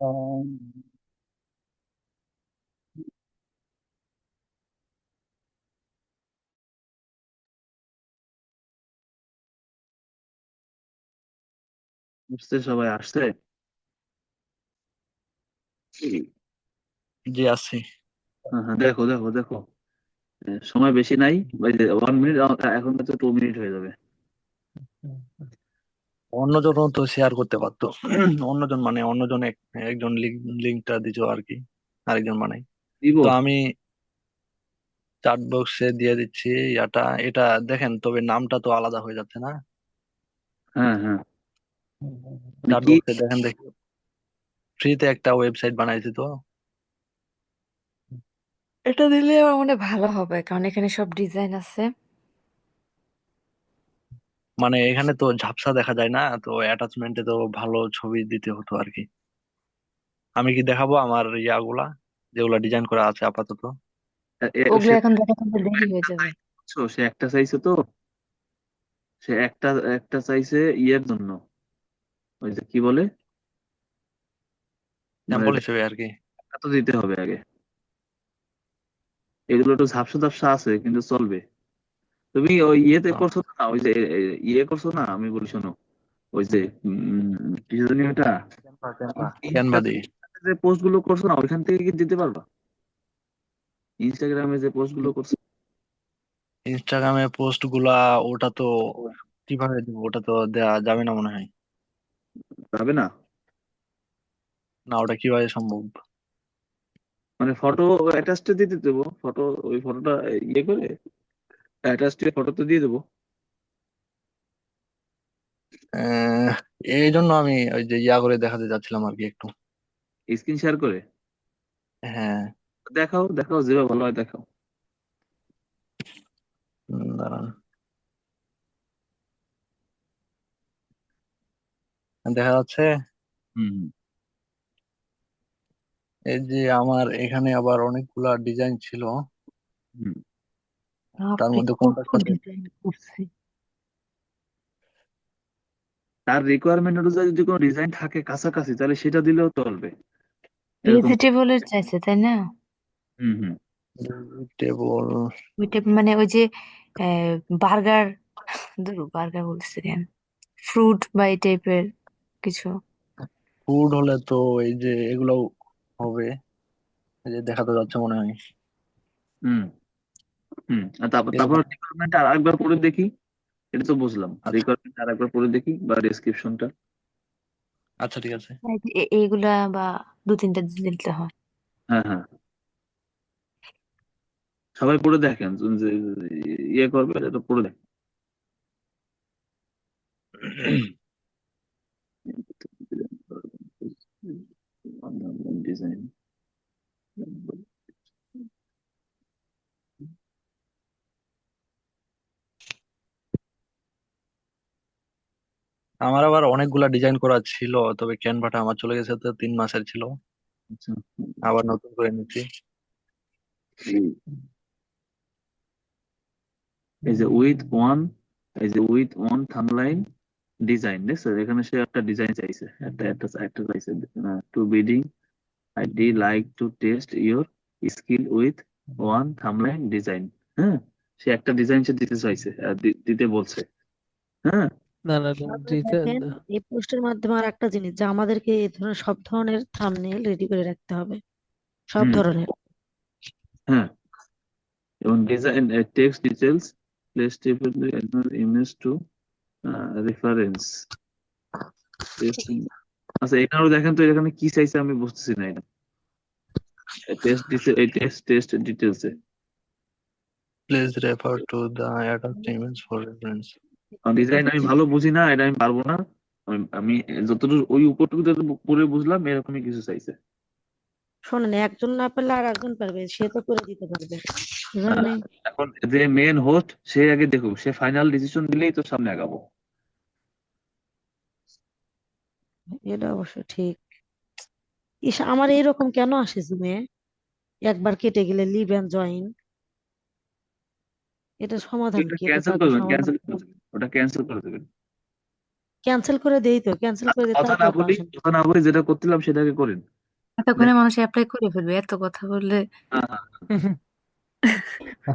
আহ, বুঝতে সবাই আসছে? জি আছি। হ্যাঁ হ্যাঁ, দেখো দেখো দেখো। সময় বেশি নাই। ওই যে 1 মিনিট, এখন তো 2 মিনিট হয়ে যাবে। অন্যজনও তো শেয়ার করতে পারতো। অন্যজন মানে অন্যজন একজন লিঙ্কটা দিছো আর কি, আরেকজন মানে। দিব। তো আমি চাট বক্সে দিয়ে দিচ্ছি। এটা দেখেন, তবে নামটা তো আলাদা হয়ে যাচ্ছে না? হ্যাঁ হ্যাঁ। মানে চাট কি? বক্সে দেখেন দেখি, ফ্রিতে একটা ওয়েবসাইট বানাইছি তো। এটা দিলে আমার মনে হয় ভালো হবে, কারণ এখানে সব ডিজাইন আছে। মানে এখানে তো ঝাপসা দেখা যায় না, তো অ্যাটাচমেন্টে তো ভালো ছবি দিতে হতো আর কি। আমি কি দেখাবো আমার ইয়াগুলা, যেগুলা ডিজাইন করা আছে আপাতত? ওগুলো সে এখন দেখাতে তো দেরি হয়ে যাবে। সে একটা চাইছে তো। সে একটা একটা চাইছে ইয়ের জন্য। ওই যে কি বলে, মানে স্যাম্পল হিসেবে আর কি। টাকা তো দিতে হবে আগে। এগুলো একটু ঝাপসা ঝাপসা আছে কিন্তু চলবে। তুমি ওই ইয়েতে আহ, করছো না, ওই যে ইয়ে করছো না, আমি বলি শোনো। ওই যে কি জানি ওটা, ক্যানভা দিয়ে। ইনস্টাগ্রামে যে পোস্ট গুলো করছো না, ওইখান থেকে কি দিতে পারবা? ইনস্টাগ্রামে যে পোস্ট গুলো করছো। ইনস্টাগ্রামে পোস্ট গুলা, ওটা তো কিভাবে দিব? ওটা তো দেয়া যাবে না মনে হয়। যাবে না? না, ওটা কিভাবে সম্ভব? মানে ফটো অ্যাটাচড দিতে দেবো, ফটো, ওই ফটোটা ইয়ে করে অ্যাটাচড ফটোতে দিয়ে দেবো। আহ, এই জন্য আমি ওই যে ইয়া করে দেখাতে যাচ্ছিলাম আর কি একটু। স্ক্রিন শেয়ার করে হ্যাঁ। দেখাও দেখাও, যেভাবে ভালো হয় দেখাও। দাঁড়ান, দেখা যাচ্ছে। হুম এই যে আমার এখানে আবার অনেকগুলা ডিজাইন ছিল, হুম। তার বাপরে, মধ্যে কত কোনটার সাথে। ডিজাইন করছি! তার রিকোয়ারমেন্ট অনুযায়ী যদি কোনো ডিজাইন থাকে কাছাকাছি, তাহলে সেটা দিলেও চলবে। এরকম। ভেজিটেবলের চাইছে, তাই না? হুম হুম। টেবল। ওইটা মানে ওই যে বার্গার, বার্গার বলতেছি কেন, ফ্রুট বা এই টাইপের কিছু। ফুড হলে তো এই যে এগুলো হবে, এই যে দেখাতে যাচ্ছে মনে হয়। হুম হুম। আর তারপর তারপর এরকম। রিকোয়ারমেন্ট আর একবার পড়ে দেখি। এটা তো বুঝলাম, আচ্ছা। রিকোয়ারমেন্ট আর একবার পড়ে দেখি বা ডেসক্রিপশনটা। আচ্ছা ঠিক আছে। এইগুলা বা দু তিনটা দিতে হয়। হ্যাঁ হ্যাঁ। সবাই পড়ে দেখেন, যে ইয়ে করবে এটা পড়ে দেখেন। ডিজাইন। আমার আবার অনেকগুলা ডিজাইন করা ছিল, তবে ক্যানভাটা আমার চলে গেছে, তো 3 মাসের ছিল। আচ্ছা। আবার নতুন করে নিচ্ছি। এই যে উইথ ওয়ান থাম্বলাইন ডিজাইন দেখছো, এখানে সে একটা ডিজাইন চাইছে, একটা চাইছে। Two bidding, I D like to test your skill with one থাম্বলাইন design. হ্যাঁ, সে একটা ডিজাইন সে দিতে চাইছে, দিতে বলছে। হ্যাঁ। না না না, তাহলে দিতে দেখেন, এই পোস্টের মাধ্যমে আর একটা জিনিস, যে আমাদেরকে এই ধরনের সব ধরনের থাম্বনেল রেডি করে রাখতে হবে, সব হুম। ধরনের। হ্যাঁ, এবং design text details, place image to reference. আচ্ছা, এখানেও দেখেন তো, এখানে কি চাইছে আমি বুঝতেছি না এটা। Test details please refer to the attached image for reference. Design আমি ভালো বুঝি না, এটা আমি পারবো না। আমি যতটুকু ওই উপরটুকু যতটুকু পরে বুঝলাম, এরকমই কিছু চাইছে। শোনেন, একজন না পারলে আর একজন পারবে, সে তো করে দিতে পারবে, বুঝেন আহ, নাই? এখন যে মেন হোস্ট, সে আগে দেখুক, সে ফাইনাল ডিসিশন দিলেই তো সামনে আগাবো। এটা অবশ্য ঠিক। ইস, আমার এইরকম কেন আসে জিমে, একবার কেটে গেলে লিভ এন্ড জয়েন, এটা সমাধান এটা কি? এটা তো ক্যান্সেল আগে করবেন, সমাধান। ওটা ক্যান্সেল করে দেবেন। ক্যান্সেল করে দেই তো, ক্যান্সেল করে দিই, তারপর তো আসেন। কথা না বলি, যেটা করছিলাম সেটাকে করেন। এতক্ষণে মানুষ অ্যাপ্লাই করে ফেলবে এত কথা বললে। হ্যাঁ,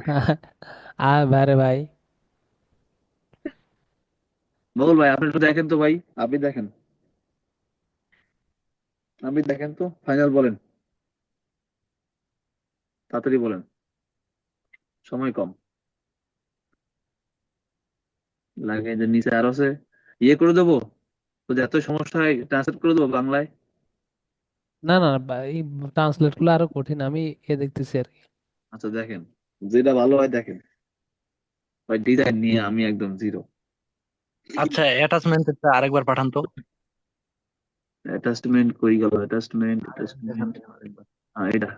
হ্যাঁ। ভাই ভাই। বল ভাই, আপনি একটু দেখেন তো ভাই, আপনি দেখেন, আপনি দেখেন তো, ফাইনাল বলেন, তাড়াতাড়ি বলেন, সময় কম লাগে। যে নিচে আর আছে, ইয়ে করে দেবো, তো যে এত সমস্যা হয় ট্রান্সলেট করে দেবো বাংলায়। না না, এই ট্রান্সলেট গুলো আরো কঠিন, আমি দেখতেছি আর কি। আচ্ছা দেখেন, যেটা ভালো হয় দেখেন ভাই। ডিজাইন নিয়ে আমি একদম জিরো। আচ্ছা, অ্যাটাচমেন্টটা আরেকবার পাঠান তো। অ্যাটাচমেন্ট কই গেল? অ্যাটাচমেন্ট, দেখান অ্যাটাচমেন্ট, তো আরেকবার। এটা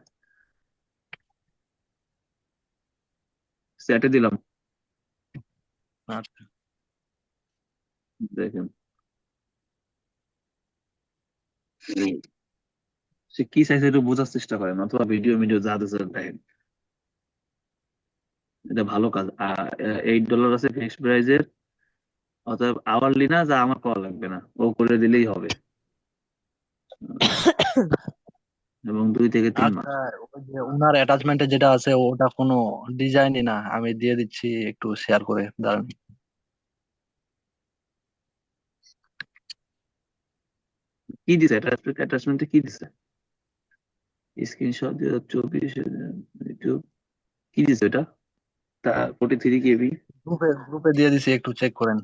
চ্যাটে দিলাম, আচ্ছা। দেখেন। সে কি চাইছে একটু বোঝার চেষ্টা করেন, অথবা ভিডিও ভিডিও যা দিচ্ছে দেখেন। এটা ভালো কাজ। $8 আছে ফিক্সড প্রাইজের, অতএব আওয়ারলি না, যা আমার কল লাগবে না, ও করে দিলেই হবে। এবং 2 থেকে 3 মাস। আচ্ছা, ওই যে উনার অ্যাটাচমেন্টে যেটা আছে ওটা কোনো ডিজাইনই না, আমি দিয়ে দিচ্ছি, একটু শেয়ার করে দাঁড়ান। কি দিছে অ্যাটাচমেন্টে, কি দিছে? স্ক্রিনশট 2024, ইউটিউব, কি দিছে এটা? তা 43 KB। গ্রুপে গ্রুপে দিয়ে দিছি, একটু চেক করেন।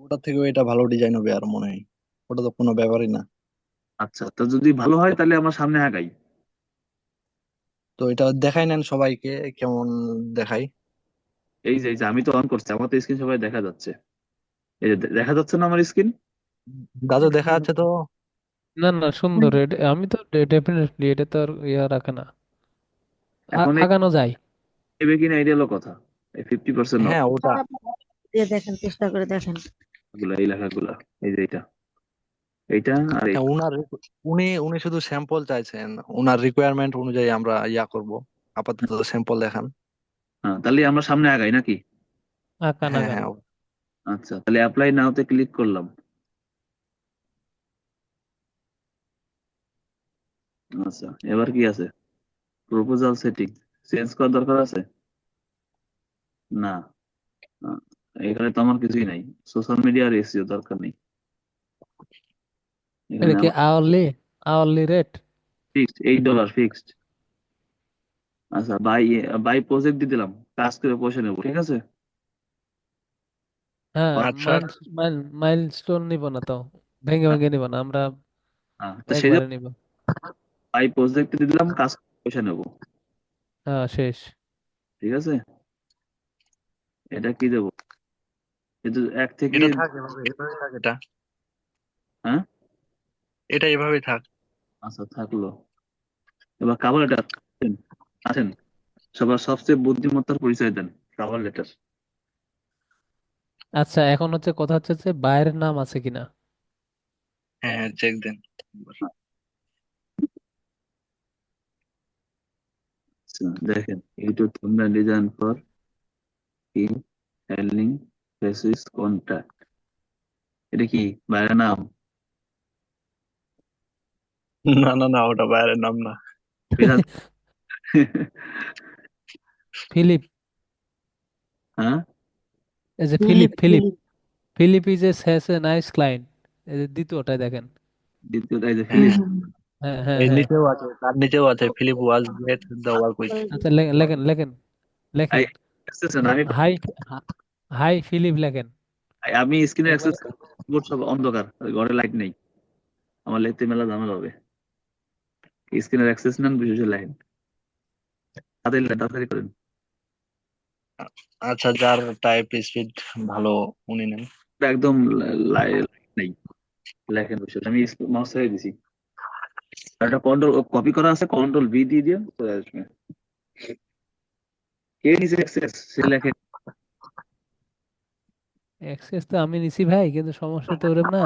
ওটা থেকেও এটা ভালো ডিজাইন হবে আর মনে হয়, ওটা তো কোনো ব্যাপারই না। আচ্ছা, তো যদি ভালো হয় তাহলে আমরা সামনে আগাই। তো এটা দেখাই নেন সবাইকে, কেমন দেখাই। এই যে আমি তো অন করছি, আমার তো স্ক্রিন সবাই দেখা যাচ্ছে। এই যে দেখা যাচ্ছে না আমার স্ক্রিন? দাদু দেখা যাচ্ছে তো? না না, সুন্দর, আমি তো ডেফিনেটলি এটা তো আর ইয়া রাখে না, এখন আগানো যায়। নেবে কিনা এটা হলো কথা। এই 50% অফ হ্যাঁ ওটা। দিয়ে দেখেন, চেষ্টা করে দেখেন। গুলা, এই লেখাগুলা, এই যে এইটা আর হ্যাঁ, এইটা। উনি উনি শুধু স্যাম্পল চাইছেন, উনার রিকোয়ারমেন্ট অনুযায়ী আমরা ইয়া করব। আপাতত স্যাম্পল দেখান। হ্যাঁ, তাহলে আমরা সামনে আগাই নাকি? আকান হ্যাঁ আকান। হ্যাঁ। আচ্ছা, তাহলে অ্যাপ্লাই নাওতে ক্লিক করলাম। আচ্ছা, এবার কি আছে? প্রপোজাল সেটিং চেঞ্জ করার দরকার আছে? না। আহ, এখানে তো আমার কিছুই নাই। সোশ্যাল মিডিয়া আর এসইও দরকার নেই এখানে এটা কি আমার। Hourly? Hourly rate? Fixed $8 fixed. আচ্ছা, বাই বাই প্রজেক্ট দিয়ে দিলাম, কাজ করে পয়সা নেবো, ঠিক আছে। হ্যাঁ, আচ্ছা। মাইলস্টোন নিব না তো, ভেঙে ভেঙে নিব না আমরা, হ্যাঁ, তো সেই একবারে জন্য নিব। বাই প্রজেক্ট দিয়ে দিলাম, কাজ করে পয়সা নেবো, হ্যাঁ, শেষ। ঠিক আছে। এটা কি দেবো? কিন্তু 1 থেকে। এটা থাক, এভাবে এভাবে থাক এটা। হ্যাঁ, এটা এভাবেই থাক। আচ্ছা থাকলো। এবার কাভার লেটার আছেন, সবার সবচেয়ে বুদ্ধিমত্তার পরিচয় দেন। Cover letter. আচ্ছা, এখন হচ্ছে কথা হচ্ছে যে বাইরের নাম আছে কিনা। হ্যাঁ হ্যাঁ, চেক দেন। আচ্ছা দেখেন, YouTube thumbnail design for team handling ফেসিস কন্ট্যাক্ট, এটা কি বাইরের নাম? না না না, ওটা বাইরের নাম না। এটা ফিলিপ, হ্যাঁ, এই যে Philip Philip, Philip Philip. Philip is a has a nice client, এই যে দ্বিতীয়টাই দেখেন। দ্বিতীয়টা এই যে হ্যাঁ ফিলিপ। হ্যাঁ। হ্যাঁ হ্যাঁ এই হ্যাঁ। নিচেও আছে, তার নিচেও আছে, Philip was great the work with. আচ্ছা, লেখেন লেখেন লেখেন। আমি হাই, হাই ফিলিপ লেখেন। আমি স্ক্রিনে একবার। অ্যাক্সেস, বোর্ড সব অন্ধকার, ঘরে লাইট নেই, আমার লিখতে মেলা ঝামেলা হবে। স্ক্রিনের অ্যাক্সেস নেন, বিশেষ লাইন, তাড়াতাড়ি করেন। আচ্ছা, যার টাইপ স্পিড ভালো উনি নেন। এটা একদম লাইট নেই, লেখেন বিষয়, আমি মাউস ছেড়ে দিছি। আর একটা কন্ট্রোল কপি করা আছে, কন্ট্রোল V দিয়ে দিয়ে চলে আসবে। কে নিচে অ্যাক্সেস সে লেখে। অ্যাক্সেস তো আমি নিছি ভাই, কিন্তু সমস্যা তো ওরম না।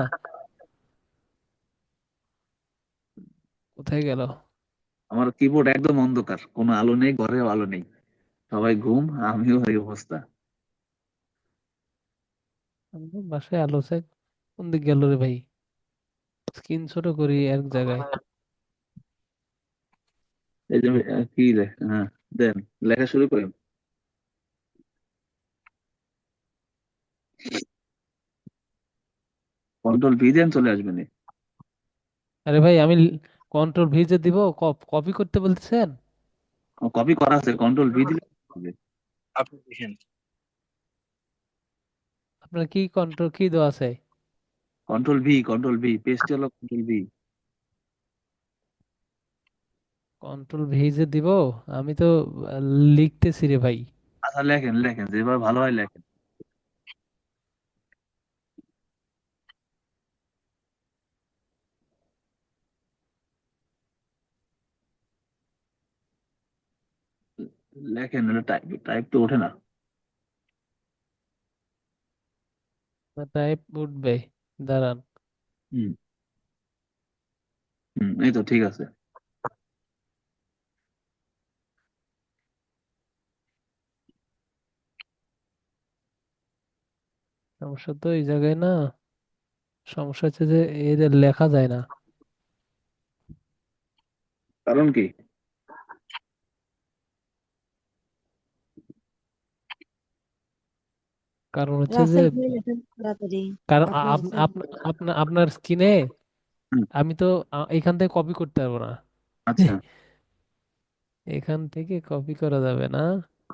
কোথায় গেল? আমার কিবোর্ড একদম অন্ধকার, কোনো আলো নেই, ঘরেও আলো নেই, সবাই ঘুম, আমিও এই অবস্থা। আমাদের বাসায় আলো চাই। কোন দিক গেল রে ভাই? স্ক্রিন ছোট করি এক জায়গায়। এই যে কি লেখা, হ্যাঁ দেন, লেখা শুরু করেন। কন্ট্রোল ভি দেন, চলে আসবেন। আরে ভাই আমি কন্ট্রোল ভি যে দিব, কপি করতে বলতেছেন? কপি করা আছে, কন্ট্রোল ভি দিলে হবে। আপনি দেখেন। আপনার কি কন্ট্রোল কি দেওয়া আছে? কন্ট্রোল ভি, পেস্ট হলো কন্ট্রোল ভি। কন্ট্রোল ভি যে দিব, আমি তো আহ, লিখতেছি রে ভাই। আচ্ছা লেখেন লেখেন, যেভাবে ভালো হয় লেখেন। লেখেন, টাইপ টাইপ তো ওঠে না। টাইপ উঠবে, দাঁড়ান। হুম। হুম, এই তো ঠিক আছে। সমস্যা তো এই জায়গায় না, সমস্যা হচ্ছে যে এদের লেখা যায় না। কারণ কি? কারণ হচ্ছে যে, রাসেল ভাই লেখেন তাড়াতাড়ি, কারণ আপনার স্যার। আপনার স্ক্রিনে হুম, আমি তো এখান থেকে কপি করতে পারবো না। আচ্ছা। এখান থেকে কপি করা যাবে না।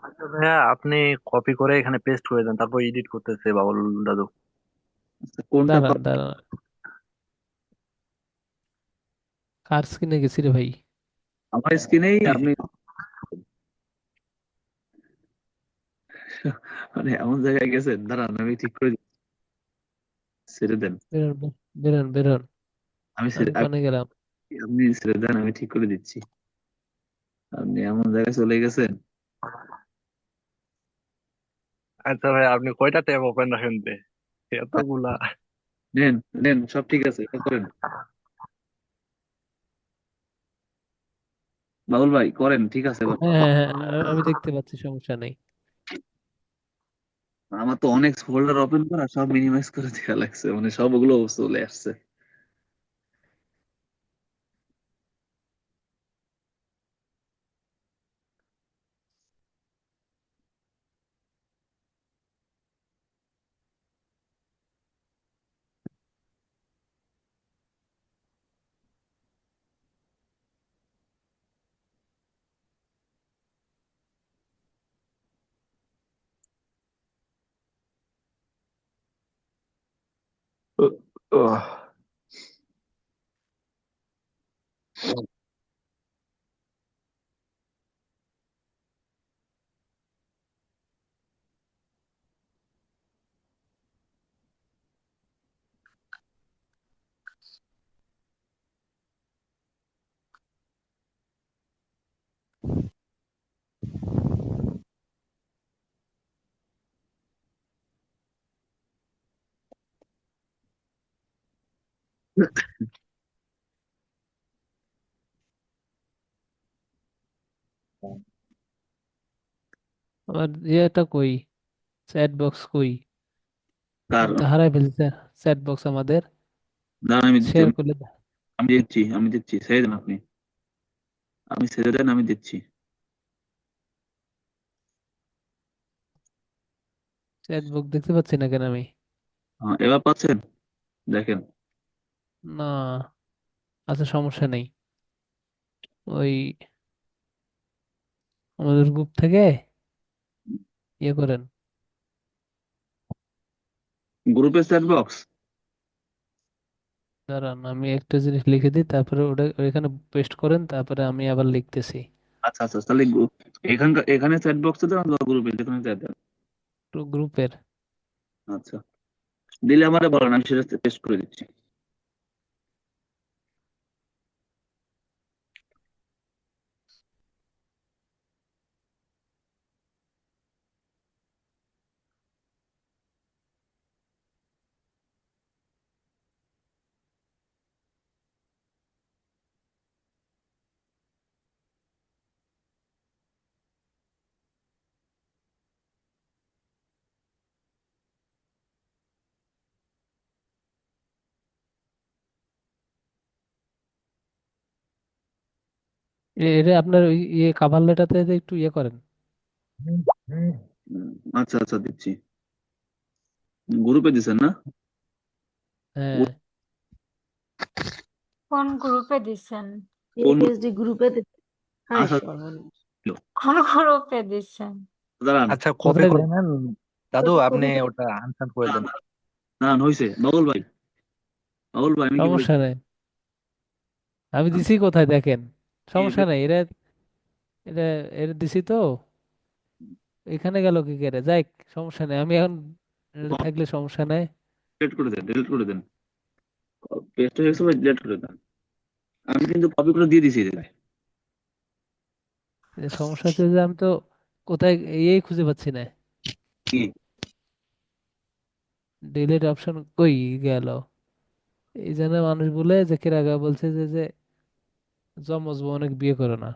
আচ্ছা ভাইয়া, আপনি কপি করে এখানে পেস্ট করে দেন, তারপর এডিট করতেছে বাবুল দাদু। আচ্ছা, কোনটা দাঁড়ান দাঁড়ান, কার স্ক্রিনে গেছি রে ভাই? আমার স্ক্রিনেই জি জি। আপনি, মানে এমন জায়গায় গেছেন, দাঁড়ান আমি ঠিক করে দিচ্ছি। ছেড়ে দেন। বেরোন বেরোন বেরোন। আমি কনে গেলাম? আপনি ছেড়ে দেন, আমি ঠিক করে দিচ্ছি। আপনি এমন জায়গায় চলে গেছেন। আচ্ছা ভাই, আপনি কয়টা ট্যাব ওপেন রাখেন তে? এতগুলা। নেন নেন, সব ঠিক আছে, এটা করেন। বাবুল ভাই করেন, ঠিক আছে এবার। হ্যাঁ হ্যাঁ হ্যাঁ, আমি দেখতে পাচ্ছি, সমস্যা নেই। আমার তো অনেক ফোল্ডার ওপেন করা, সব মিনিমাইজ করে দেওয়া লাগছে, মানে সবগুলো চলে আসছে। আহ, আমার ইয়েটা কই? চ্যাট বক্স কই? কার? আমি তো হারাই ফেলছি চ্যাট বক্স আমাদের। দাঁড়ান আমি দিচ্ছি, শেয়ার করলে আমি দিচ্ছি, ছেড়ে দেন আপনি। আমি ছেড়ে দেন, আমি দিচ্ছি। চ্যাট বক্স দেখতে পাচ্ছি না কেন আমি? হ্যাঁ, এবার পাচ্ছেন? দেখেন। না, আচ্ছা সমস্যা নেই। ওই আমাদের গ্রুপ থেকে ইয়ে করেন। গ্রুপে চ্যাট বক্স। দাঁড়ান আমি একটা জিনিস লিখে দিই, তারপরে ওটা ওইখানে পেস্ট করেন, তারপরে আমি আবার লিখতেছি। আচ্ছা আচ্ছা, তাহলে এখানকার এখানে চ্যাট বক্সে দেন অথবা গ্রুপে, যেখানে চ্যাট দেন। তো গ্রুপের আচ্ছা, দিলে আমারে বলেন, আমি সেটা টেস্ট করে দিচ্ছি। এটা আপনার ওই ইয়ে কাভার লেটারতে একটু ইয়ে করেন। উম, আচ্ছা আচ্ছা দিচ্ছি। গ্রুপে দিছেন না? হ্যাঁ, কোন গ্রুপে দিছেন? কোন পিএইচডি গ্রুপে হাই আচ্ছা সর্বনাশ। ছিল। কোন গ্রুপে দিছেন? দাঁড়ান। আচ্ছা, কপি কোথায় করে দেন? নেন দাদু, আপনি কবি ওটা আনসার করে দেন। দাঁড়ান হয়েছে। বাবুল ভাই, বাবুল ভাই আমি কি সমস্যা বলছি? নাই, আমি আচ্ছা, দিছি কোথায় দেখেন। এই সমস্যা নাই, এরা এটা এটা দিছি তো। এখানে গেল কি করে, যাই সমস্যা নেই, আমি এখন এটা থাকলে সমস্যা নাই। ডিলিট করে দেন, ডিলিট করে দেন। পেস্ট হয়ে গেছে ভাই, ডিলিট করে দেন। আমি কিন্তু কপি করে দিয়ে দিছি এদের। সমস্যা হচ্ছে যে আমি তো কোথায় এই খুঁজে পাচ্ছি না। কি? ডিলিট অপশন কই গেল? এই জন্য মানুষ বলে যে কেরাগা বলছে যে জমজ বউ অনেক বিয়ে করে না।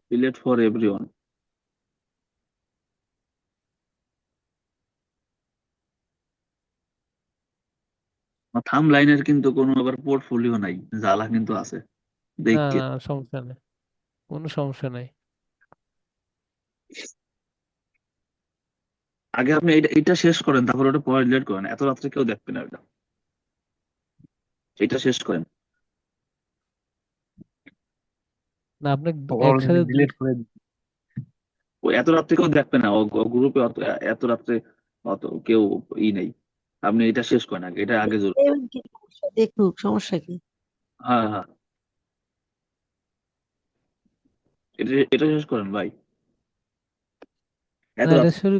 Delete for everyone. থাম লাইনের কিন্তু কোনো আবার পোর্টফোলিও নাই, জ্বালা কিন্তু আছে না দেখতে। না, সমস্যা নেই, কোনো সমস্যা নেই। আগে আপনি এটা এটা শেষ করেন, তারপর ওটা পরে ডিলিট করেন, এত রাত্রে কেউ দেখবে না এটা। এটা শেষ করেন। না আপনি অলরেডি একসাথে ডিলিট করে ও এত রাত্রে কেউ দেখবে না, ও গ্রুপে অত এত রাত্রে অত কেউ ই নেই। আপনি এটা শেষ করেন আগে, এটা আগে জরুরি। কি সমস্যা দেখুক, সমস্যা কি? হ্যাঁ হ্যাঁ, এটা এটা শেষ করেন ভাই, না এত এটা রাত্রে। শুরু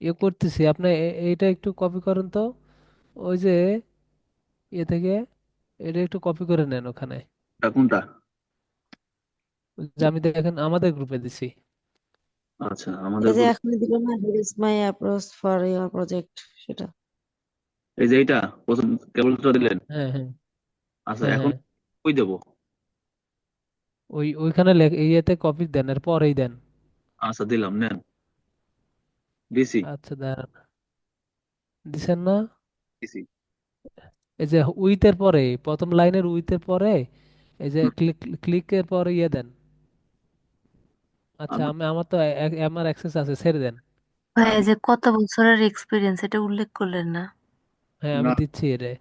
ইয়ে করতেছি, আপনি এইটা একটু কপি করেন তো, ওই যে ইয়ে থেকে এটা একটু কপি করে নেন ওখানে। কোনটা? ওই যে আমি দেখেন আমাদের গ্রুপে দিছি। আচ্ছা, আমাদের এই যে গ্রুপ। এখনই দিল না, here is my approach for your project, সেটা। এই যে এইটা প্রথম কেবল দিলেন। হ্যাঁ হ্যাঁ আচ্ছা, হ্যাঁ এখন হ্যাঁ, কই দেবো? ওইখানে ইয়েতে কপি দেন, এর পরেই দেন। আচ্ছা দিলাম, নেন। দিছি আচ্ছা দাঁড়ান, দিছেন না? দিছি। এই যে উইথের পরে, প্রথম লাইনের উইথের পরে এই যে হুম, ক্লিকের পরে ইয়ে দেন। আচ্ছা আমার আমার তো আমার অ্যাক্সেস আছে, ছেড়ে দেন। ভাই, এই যে কত বছরের এক্সপিরিয়েন্স এটা উল্লেখ করলেন না? হ্যাঁ না, আমি দিচ্ছি এটা,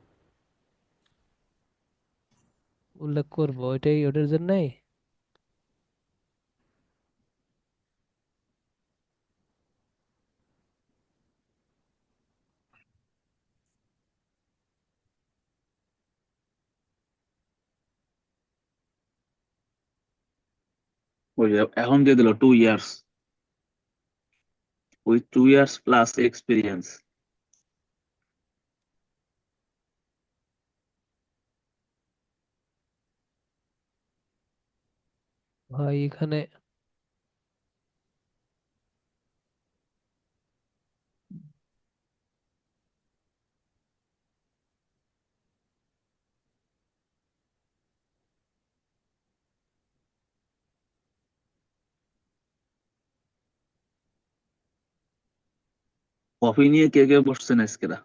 উল্লেখ করবো ওইটাই, ওটার জন্যই। ওই যে এখন দিয়ে দিল 2 years, with 2 years plus experience. ভাই এখানে কফি নিয়ে কে কে বসছেন আজকেরা?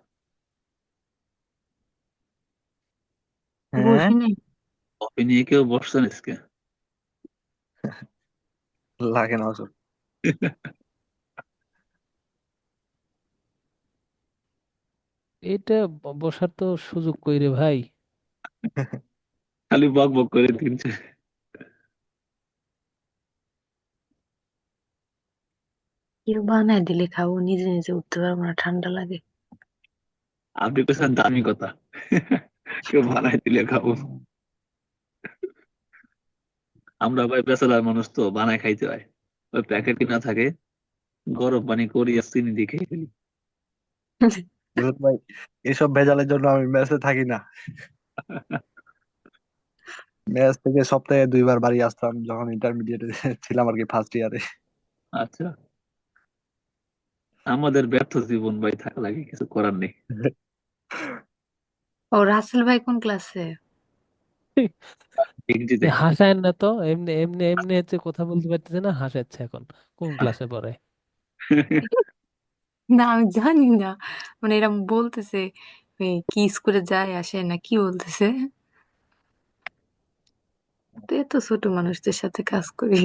হ্যাঁ, বসি নাই। কফি নিয়ে কেউ বসছেন আজকে? লাগে না ওসব। এটা বসার তো সুযোগ কই রে ভাই। খালি বক বক করে দিচ্ছে। কেউ বানায় দিলে খাবো, নিজে নিজে উঠতে পারবো না, ঠান্ডা লাগে। আপনি পেছেন দামি কথা। কেউ বানাই দিলে খাবো? আমরা ভাই বেচারার মানুষ তো, বানায় খাইতে হয়। ওই প্যাকেট কিনা থাকে, গরম পানি করি আর চিনি দিয়ে খেয়ে ফেলি। ধুর ভাই, এসব ভেজালের জন্য আমি মেসে থাকি না। মেস থেকে সপ্তাহে 2 বার বাড়ি আসতাম যখন ইন্টারমিডিয়েটে ছিলাম আর কি, ফার্স্ট ইয়ারে। আচ্ছা, আমাদের ব্যর্থ জীবন ভাই, থাকা লাগে, কিছু করার নেই। ও, রাসেল ভাই কোন ক্লাসে? ডিগ্রিতে। হাসায়েন না তো, এমনি এমনি এমনি হচ্ছে কথা বলতে পারতেছে না, হাসাচ্ছে এখন। কোন ক্লাসে পড়ে? না আমি জানি না, মানে এরা বলতেছে কি স্কুলে যায় আসে না কি বলতেছে। তো এত ছোট মানুষদের সাথে কাজ করি।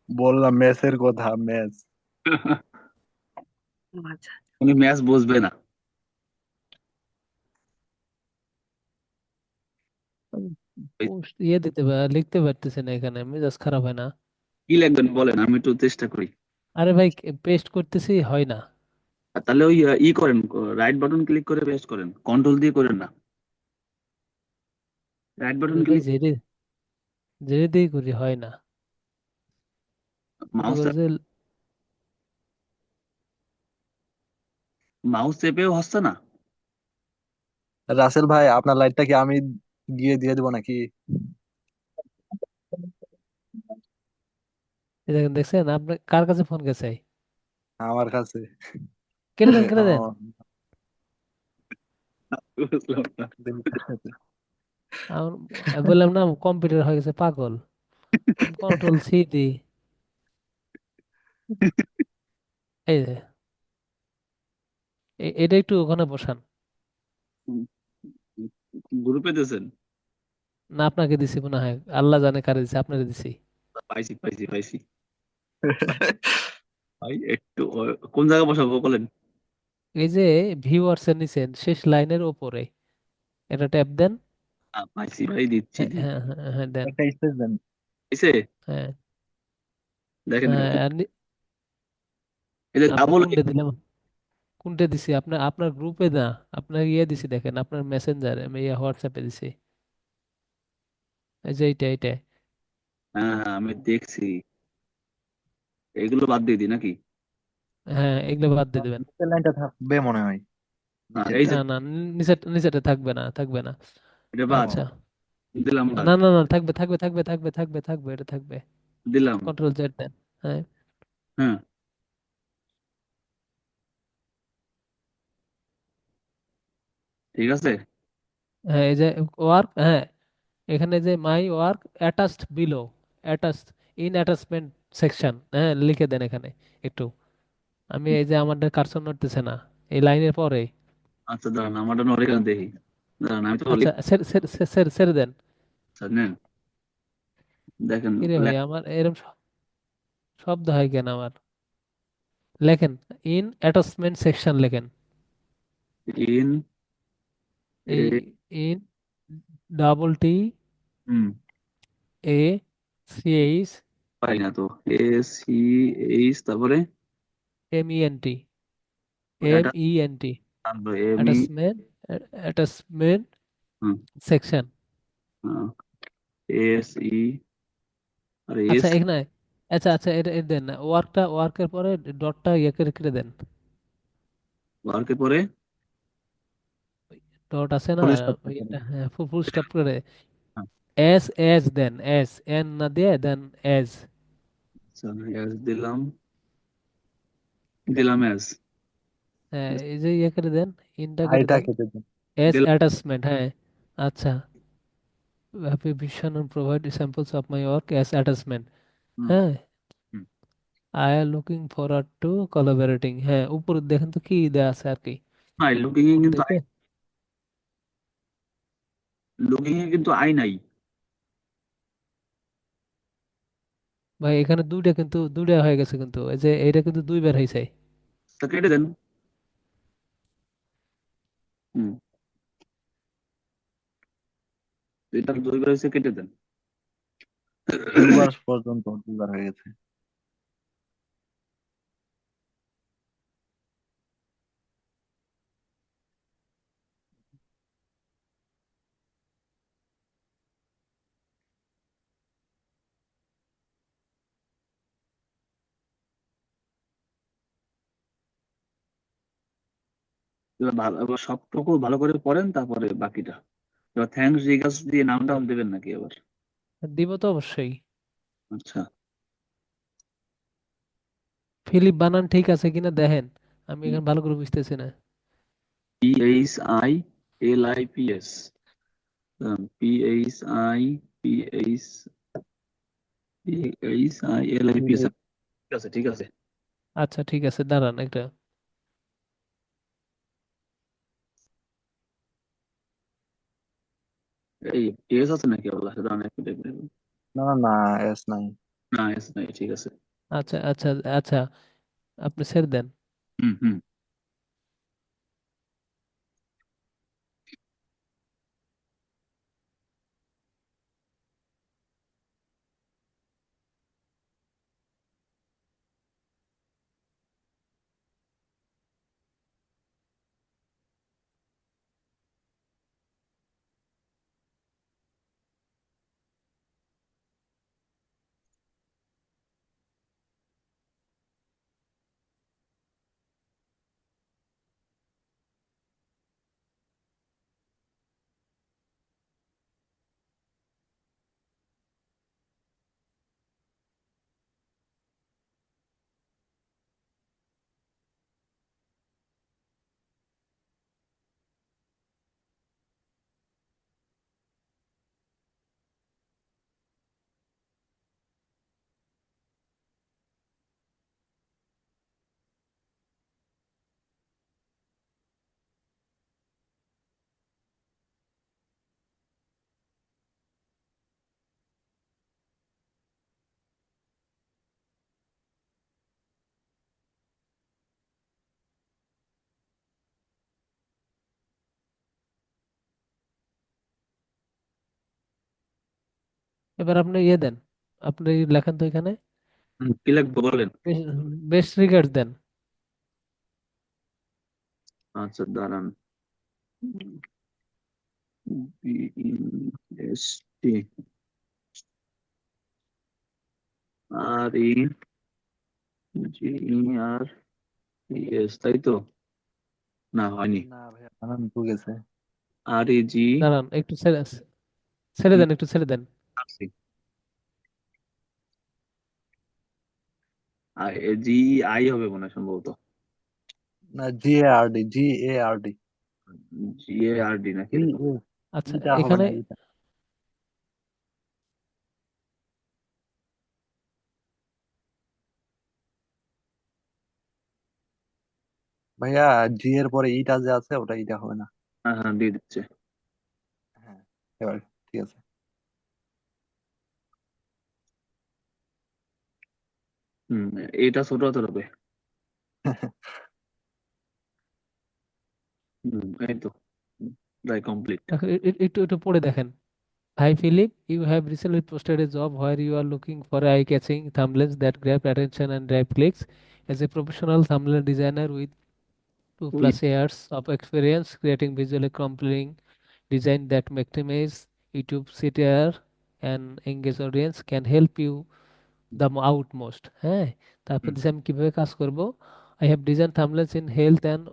বললাম ম্যাচের কথা, ম্যাচ। আচ্ছা। উনি ম্যাচ বুঝবে না। ইয়ে লিখতে পারতেছি না, এখানে মেজাজ খারাপ হয় না? কি লিখবেন বলেন, আমি একটু চেষ্টা করি। আরে ভাই, পেস্ট করতেছি হয় না। আর তাহলে ওই ই করেন, রাইট বাটন ক্লিক করে পেস্ট করেন, কন্ট্রোল দিয়ে করেন না, রাইট বাটন আরে ভাই, ক্লিক। যেটা যেটা দিয়ে করি হয় না। মনে মাউস করো যে মাউস চেপেও হচ্ছে না। রাসেল ভাই, আপনার লাইটটা কি আমি গিয়ে দিয়ে দেবো নাকি? এই দেখেন, দেখছেন আপনার কার কাছে ফোন গেছে? আমার কাছে। কেটে দেন, কেটে দেন। ও, বুঝলাম না। আমি বললাম না, কম্পিউটার হয়ে গেছে পাগল। কন্ট্রোল সি দি। এই যে, এটা একটু ওখানে বসান। গ্রুপে দিয়েছেন? না, আপনাকে দিছি মনে হয়, আল্লাহ জানে কারে দিছি, আপনাকে দিছি। পাইছি পাইছি পাইছি। ভাই একটু কোন জায়গায় বসাবো বলেন? এই যে ভিউয়ার্স এর নিচে শেষ লাইনের ওপরে এটা ট্যাপ দেন। পাইছি ভাই, দিচ্ছি হ্যাঁ, দি। হ্যাঁ, হ্যাঁ, হ্যাঁ, দেন। একটা স্পেস দেন। এসে হ্যাঁ, দেখেন, হ্যাঁ, এই যে আপনি ডাবল। কোনটা দিলাম? কোনটা দিছি? আপনার আপনার গ্রুপে না, আপনার ইয়ে দিছি, দেখেন আপনার মেসেঞ্জার, আমি ইয়ে হোয়াটসঅ্যাপে দিছি। এই যে এইটা। হ্যাঁ হ্যাঁ, আমি দেখছি। এগুলো বাদ দিয়ে দিই নাকি? হ্যাঁ, এগুলো বাদ দিয়ে দেবেন। নিচের লাইনটা থাকবে মনে হয়, এই নিচেরটা। যে না, না, নিচেটা থাকবে না, থাকবে না। এটা বাদ আচ্ছা। দিলাম, বাদ না, না, না, থাকবে, থাকবে, থাকবে, থাকবে, থাকবে, থাকবে, এটা থাকবে। দিলাম। কন্ট্রোল জেড দেন। হ্যাঁ, হ্যাঁ, ঠিক আছে। হ্যাঁ, এই যে ওয়ার্ক, হ্যাঁ, এখানে যে my work attached below, attached in attachment section, হ্যাঁ, লিখে দেন এখানে একটু। আমি এই যে আমাদের কার্সর নড়তেছে না এই লাইনের পরে। আচ্ছা দাঁড়ান, আমারটা নড়ে কেন দেখি। দাঁড়ান, আমি তো আচ্ছা, ছেড়ে দেন। লিখছি, নেন দেখেন। কিরে ভাই, আমার এরকম শব্দ হয় কেন আমার? লেখেন, ইন অ্যাটাচমেন্ট সেকশন লেখেন। ইন এই এ ইন ডাবল টি হুম, এ সি এইচ পাই না তো। এ সি এইচ, তারপরে M E N T, M এটা ই এন টি, টানবো, M E. Attachment, attachment section. S E, আর আচ্ছা, এস এখানে, আচ্ছা, আচ্ছা, এটা দেন না, ওয়ার্কের পরে ডটটা ইয়ে করে কেটে দেন। ওয়ার্কের পরে ডট আছে না, ফুল স্টপ করে। ওইটা, হ্যাঁ, ফুল স্টপ করে হ্যাঁ, এস দেন, এন না দিয়ে দেন এস। আচ্ছা, এস দিলাম, দিলাম এস। হ্যাঁ, এই যে ইয়ে করে দেন, ইনটা করে হাইটা দেন। কেটে দেন। এস দিলাম। অ্যাটাচমেন্ট, হ্যাঁ। আচ্ছা, happy vision and provide samples of my work as attachment, হুম, হ্যাঁ। হুম। I am looking forward to collaborating, হ্যাঁ, উপরে দেখেন তো কি দেয়া আছে আর কি। না, লুকিং এ উপর কিন্তু থেকে আই নাই। ভাই, এখানে দুইটা, কিন্তু দুইটা হয়ে গেছে, কিন্তু এই যে এইটা কিন্তু দুইবার হয়েছে। তা কেটে দেন। হুম, এটা দুইবার হয়েছে, কেটে দেন। দুবার পর্যন্ত, দুবার হয়ে গেছে। এবার ভালো, এবার সবটুকু ভালো করে পড়েন, তারপরে বাকিটা। এবার থ্যাঙ্কস জিজ্ঞাসা দিয়ে নামটা দেবেন নাকি এবার? দিব তো অবশ্যই। আচ্ছা। ফিলিপ বানান ঠিক আছে কিনা দেখেন, আমি এখানে ভালো করে বুঝতেছি না। P H I L I P S, P H I P H P H I L I P S. ঠিক আছে, ঠিক আছে। আচ্ছা, ঠিক আছে, দাঁড়ান একটা। এই এস আছে নাকি আবার লাস্টে? দাঁড়ান একটু দেখবেন। না না না, এস নাই। না এস নাই, ঠিক আছে। আচ্ছা আচ্ছা আচ্ছা, আপনি ছেড়ে দেন। হুম হুম। এবার আপনি দেন, আপনি লেখেন তো এখানে, কি লাগবে বলেন। বেস্ট রিগার্ড দেন। আচ্ছা দাঁড়ান। এস টি আর ই জি আর এস, তাই তো? না হয়নি। না ভাইয়া, বানান ভুল গেছে। আর ই জি দাঁড়ান একটু ছেড়ে ছেড়ে ই দেন, একটু ছেড়ে দেন। আর সি, জি আই হবে মনে হয় সম্ভবত। না, জি এ আর ডি, জি এ আর ডি। জি এ আর ডি নাকি জি এরকম? এ, আচ্ছা ইটা হবে এখানে, না, ইটা। ভাইয়া, জি এর পরে ইটা যে আছে ওটা ইটা হবে না। হ্যাঁ হ্যাঁ দিয়ে দিচ্ছে। হ্যাঁ, এবার ঠিক আছে। হুম, এটা ছোট হাতের হবে। এই তো, প্রায় কমপ্লিট। একটু একটু পড়ে দেখেন। Hi Philip, you have recently posted a job where you are looking for eye-catching thumbnails that grab attention and drive clicks. As a professional thumbnail designer with two with plus years of experience creating visually compelling design that maximize YouTube CTR and engage audience can help you the outmost. হ্যাঁ, তারপর দিছে আমি কিভাবে কাজ করব। I have designed thumbnails in health and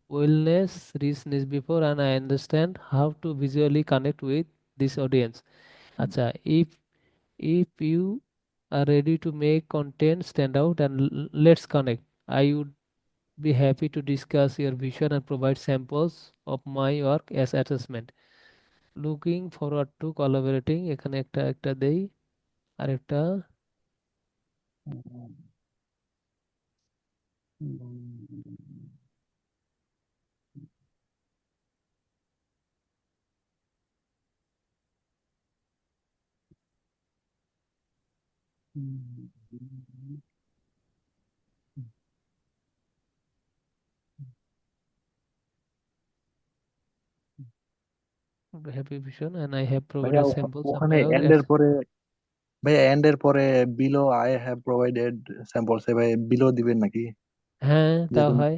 wellness rich niche before and I understand how to visually connect with this audience. আচ্ছা, if you are ready to make content stand out and let's connect. I would be happy to discuss your vision and provide samples of my work as assessment. Looking forward to collaborating. এখানে একটা একটা দেই, আর একটা happy vision and I have ভাইয়া, provided samples of ওখানে my work and as এর পরে, ভাইয়া এন্ড এর পরে below I have provided samples, ভাই বিলো দিবেন নাকি? হ্যাঁ তাও যেহেতু হয়।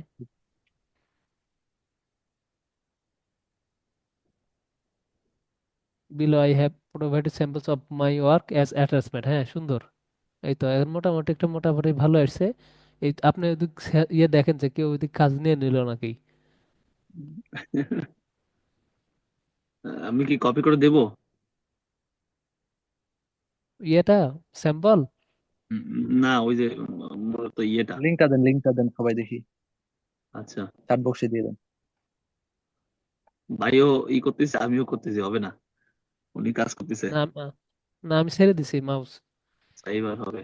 Below I have provided samples of my work as attachment, হ্যাঁ সুন্দর। এই তো এখন মোটামুটি একটা মোটামুটি ভালো আসছে। এই আপনি ওদিক দেখেন যে কেউ ওইদিক কাজ নিয়ে নিল নাকি। আমি কি কপি করে দেবো? ইয়েটা স্যাম্পল। না ওই যে মূলত ইয়েটা। লিঙ্কটা দেন সবাই দেখি, আচ্ছা, চ্যাট বক্সে দিয়ে দেন। ভাইও করতেছে আমিও করতেছি, হবে না? উনি কাজ করতেছে। না না আমি ছেড়ে দিছি মাউস। আচ্ছা, এইবার হবে।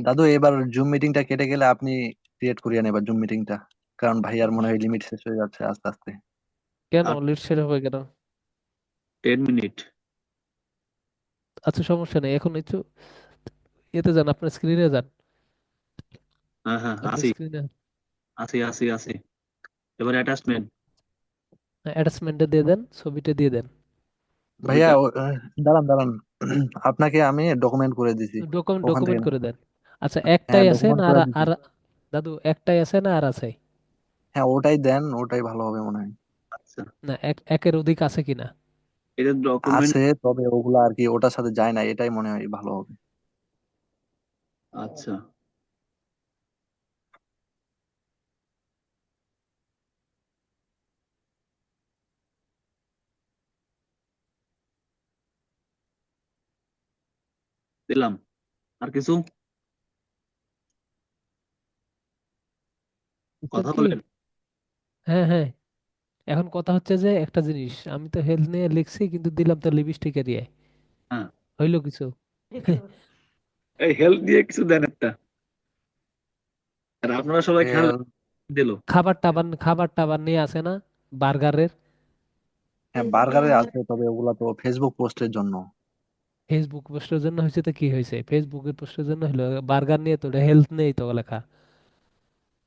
দাদু, এবার জুম মিটিংটা কেটে গেলে আপনি ক্রিয়েট করিয়ে নেবার জুম মিটিংটা, কারণ ভাইয়ার মনে হয় লিমিট শেষ হয়ে যাচ্ছে আস্তে আস্তে। কেন আর লিড শেয়ার হবে কেন? 10 মিনিট। আচ্ছা সমস্যা নেই, এখন একটু এতে যান, আপনার স্ক্রিনে যান, হ্যাঁ হ্যাঁ, আপনার আসি স্ক্রিনে আসি আসি আসি। এবার অ্যাটাচমেন্ট অ্যাটাচমেন্টে দিয়ে দেন, ছবিটা দিয়ে দেন। ভাইয়া দুইটা। দাঁড়ান দাঁড়ান, আপনাকে আমি ডকুমেন্ট করে দিছি ডকুমেন্ট ওখান থেকে। ডকুমেন্ট করে দেন। আচ্ছা হ্যাঁ একটাই আছে ডকুমেন্ট না আর করে দিছি। আর দাদু একটাই আছে না আর আছে? হ্যাঁ ওটাই দেন, ওটাই ভালো হবে মনে হয়। আচ্ছা, না একের অধিক আছে কিনা? এটা ডকুমেন্ট। আছে, তবে ওগুলা আর কি ওটার সাথে যায় না, এটাই মনে হয় ভালো হবে। আচ্ছা, দিলাম। আর কিছু বুঝছেন কথা কি? বলেন। হ্যাঁ হ্যাঁ, এখন কথা হচ্ছে যে একটা জিনিস, আমি তো হেলথ নিয়ে লিখছি কিন্তু দিলাম তো লিপস্টিক এরিয়ায়, হ্যাঁ, হইলো কিছু? এই হেল্প দিয়ে কিছু দেন একটা। আর আপনারা সবাই খেয়াল তেল। দিল। খাবার টাবার নিয়ে আসে না, বার্গারের? হ্যাঁ বার্গারে আছে, তবে ওগুলা তো ফেসবুক পোস্টের জন্য। ফেসবুক পোস্টের জন্য হয়েছে তো কি হয়েছে, ফেসবুকের পোস্টের জন্য হলো, বার্গার নিয়ে তো হেলথ নেই তো লেখা।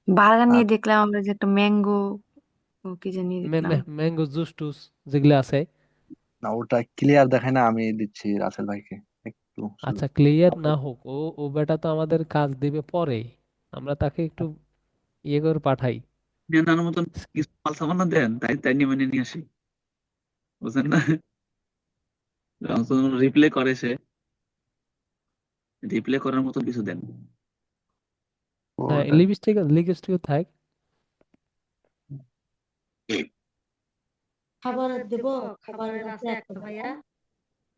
বার্গার আর নিয়ে দেখলাম আমরা যে একটা ম্যাঙ্গো কি জানি দেখলাম। ম্যাঙ্গো জুস টুস যেগুলো আছে। না ওটা ক্লিয়ার দেখায় না, আমি দিচ্ছি রাসেল ভাইকে একটু শুধু। আচ্ছা ক্লিয়ার না হোক, ও ও বেটা তো আমাদের কাজ দিবে পরে, আমরা তাকে একটু ইয়ে করে পাঠাই। নিয়ে জানার মতন কিছু মাল সামান্য দেন, তাই তাই নিয়ে মানে নিয়ে আসি। বুঝছেন না? রিপ্লে করে সে, রিপ্লে করার মতো কিছু দেন। হ্যাঁ ওটা লিপস্টিক লিপস্টিক থাক। খাবারের দেব, খাবারের আছে একটা ভাইয়া।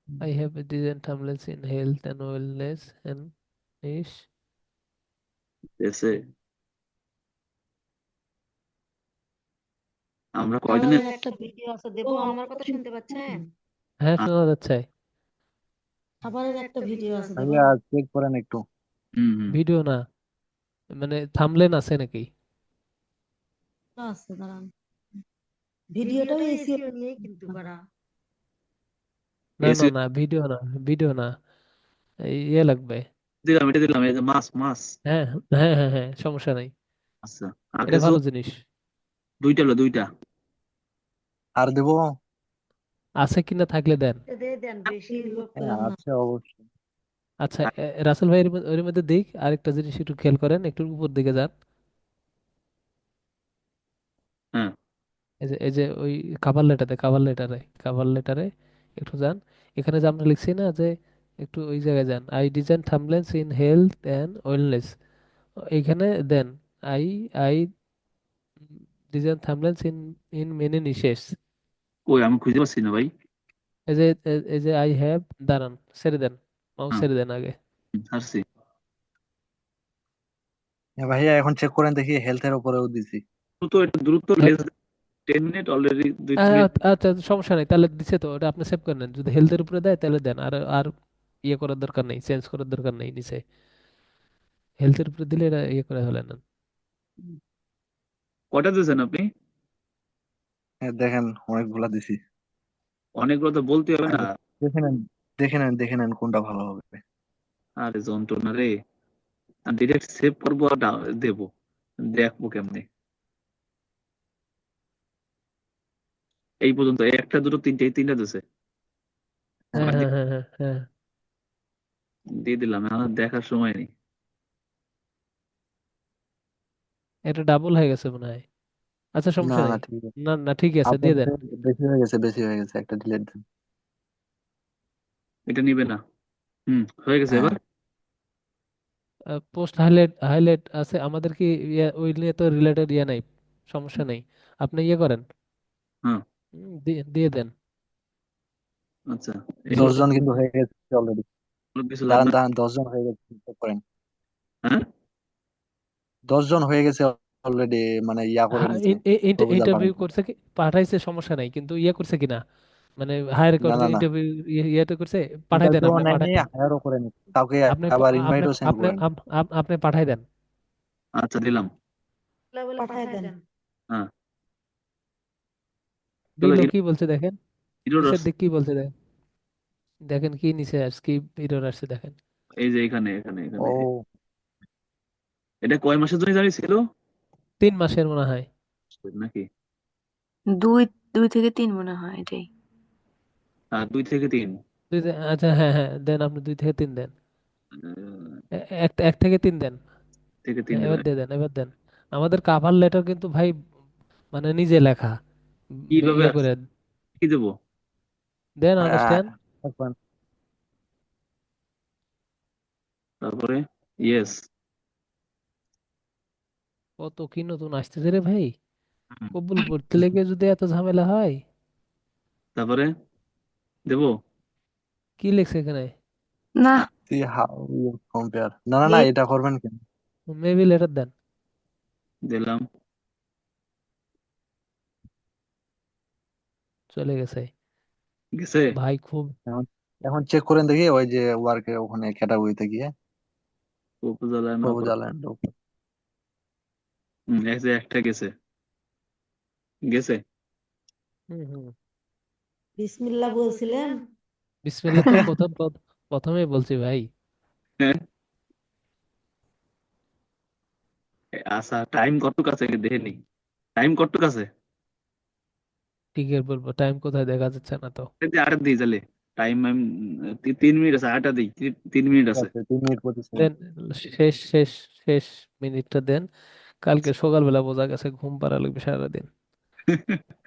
I have a design thumbnails in health and wellness and niche. এসে আমরা কয়জনের। খাবারের একটা ভিডিও আছে, দেব? আমার কথা শুনতে পাচ্ছেন? হ্যাঁ শোনা যাচ্ছে। খাবারের একটা ভিডিও আছে, দেব? ভাইয়া চেক করেন একটু। হুম হুম। ভিডিও না, মানে থাম্বনেল আছে নাকি? আছে, দাঁড়ান। ভিডিওটাও এসিও নিয়েই কিন্তু করা। না না এসি না, ভিডিও না, ভিডিও না, এই ইয়ে লাগবে। দিলাম, এটা দিলাম, এই যে মাছ মাছ। হ্যাঁ হ্যাঁ হ্যাঁ হ্যাঁ, সমস্যা নাই, আচ্ছা, আর এটা কিছু। ভালো জিনিস। দুইটা হলো, দুইটা। আর দেবো? আছে কিনা থাকলে দেন। এটা দিয়ে দেন, বেশি লোভ হ্যাঁ করেন না। আছে অবশ্যই। আচ্ছা রাসেল ভাই এর মধ্যে দিক আরেকটা জিনিস একটু খেয়াল করেন, একটু উপর দিকে যান। হ্যাঁ এই যে ওই কাভার লেটারে একটু যান। এখানে যে আমরা লিখছি না যে, একটু ওই জায়গায় যান, I design thumbnails in health and wellness, এইখানে দেন। I I design thumbnails in many niches. ওই আমি খুঁজে পাচ্ছি না ভাই। এই যে আই হ্যাভ, দাঁড়ান ছেড়ে দেন, মাউস হ্যাঁ, ছেড়ে দেন আগে। ছাড়ছি। হ্যাঁ ভাইয়া এখন চেক করেন দেখি, হেলথের উপরেও দিছি। দ্রুত, এটা দ্রুত, লেস 10 মিনিট অলরেডি, 2-3 মিনিট। আচ্ছা সমস্যা নেই, তাহলে দিছে তো ওটা আপনি সেভ করে নেন, যদি হেলথের উপরে দেয় তাহলে দেন, আর আর ইয়ে করার দরকার নেই, চেঞ্জ করার দরকার নেই নিচে, হেলথের উপরে দিলে এটা ইয়ে করে হলে না। কটা দিয়েছেন আপনি? হ্যাঁ দেখেন অনেকগুলা দিছি। অনেকগুলো তো বলতে হবে না। আগে দেখে নেন, দেখে নেন কোনটা ভালো হবে। আরে যন্ত্রণা রে। আমি ডিরেক্ট সেভ করবো আর দেবো, দেখবো কেমনে। এই পর্যন্ত এই একটা দুটো তিনটে, এই তিনটা দিছে। হ্যাঁ আর হ্যাঁ হ্যাঁ হ্যাঁ হ্যাঁ, দিয়ে দিলাম, এখন দেখার সময় নেই। এটা ডাবল হয়ে গেছে মনে হয়। আচ্ছা না সমস্যা না নেই। ঠিক আছে। না না ঠিক আছে, আপনার দিয়ে দেন। বেশি হয়ে গেছে, বেশি হয়ে গেছে, একটা ডিলেট দেন। এটা নিবে না। হয়ে গেছে হ্যাঁ এবার। পোস্ট হাইলাইট হাইলাইট আছে আমাদের কি, ওই নিয়ে তো রিলেটেড ইয়ে নাই, সমস্যা নেই, আপনি ইয়ে করেন, হ্যাঁ, দিয়ে দেন। আচ্ছা। এগুলো 10 জন কিন্তু হয়ে গেছে অলরেডি। কিছু দাঁড়ান লাগবে না। দাঁড়ান, 10 জন হয়ে গেছে, check করেন। হ্যাঁ, 10 জন হয়ে গেছে অলরেডি, মানে ইয়া করে নিছে, প্রপোজাল ইন্টারভিউ পাঠাইছে। করছে কি পাঠাইছে, সমস্যা নাই, কিন্তু ইয়ে করছে কিনা, মানে হায়ার না করছে না না, ইন্টারভিউ, ইয়েটা করছে, পাঠাই দেন, ইন্টারভিউ আপনি পাঠাই নেয়নি, দেন। হায়ারও করে নিচ্ছে কাউকে, আপনি আবার আপনি ইনভাইটও সেন্ড আপনি করেন। আপনি পাঠাই দেন। আচ্ছা দিলাম। পাঠায় দেন। হ্যাঁ, এগুলো বিলো কি বলছে দেখেন, এরর নিচের আসছে। দিক কি বলছে দেখেন, দেখেন কি নিচে আসছে, কি এরর আসছে দেখেন। এই যে এখানে এখানে এখানে ও এটা কয় মাসের জন্য জানি ছিল 3 মাসের মনে হয়। নাকি? দুই 2 থেকে 3 মনে হয় এটাই। 2 থেকে 3। আচ্ছা হ্যাঁ হ্যাঁ দেন, আপনি 2 থেকে 3 দেন। আহ, এক থেকে 3 দেন। থেকে তিন হ্যাঁ, দেবে। এবার দিয়ে দেন, এবার দেন। আমাদের কাভার লেটার কিন্তু ভাই মানে নিজে লেখা, কিভাবে ইয়ে আসছে? করে কি দেবো? দেন, আহ, আন্ডারস্ট্যান্ড। এখন তারপরে ইয়েস। কত কি নতুন আসতেছে রে ভাই, কবুল পড়তে লেগে যদি এত ঝামেলা হয়। তারপরে দেবো। কি লিখছে এখানে? না, see how you compare, না না না, এই এটা করবেন কেন? মেবি লেটার দেন। দিলাম। চলে গেছে গেছে। ভাই খুব। এখন এখন চেক করেন দেখি ওই যে ওয়ার্কে ওখানে ক্যাটাগরিতে গিয়ে proposal and offer. Proposal and. এই যে একটা গেছে। গেছে। হুম হুম। বিসমিল্লাহ বলছিলেন? বিসমিল্লাহ তো প্রথমেই বলছি ভাই। হ্যাঁ। আচ্ছা টাইম কতটুকু আছে দেখে নি। টাইম কতটুকু আছে? কি করে বলবো, টাইম কোথায় দেখা যাচ্ছে না তো। আরেকটা দিই তাহলে। টাইম 3 মিনিট আছে, আরেকটা দিই। 3 মিনিট আছে। 3 মিনিট 25 সেকেন্ড। দেন, শেষ শেষ শেষ মিনিটটা দেন। কালকে সকালবেলা বোঝা গেছে ঘুম পাড়া লাগবে সারাদিন।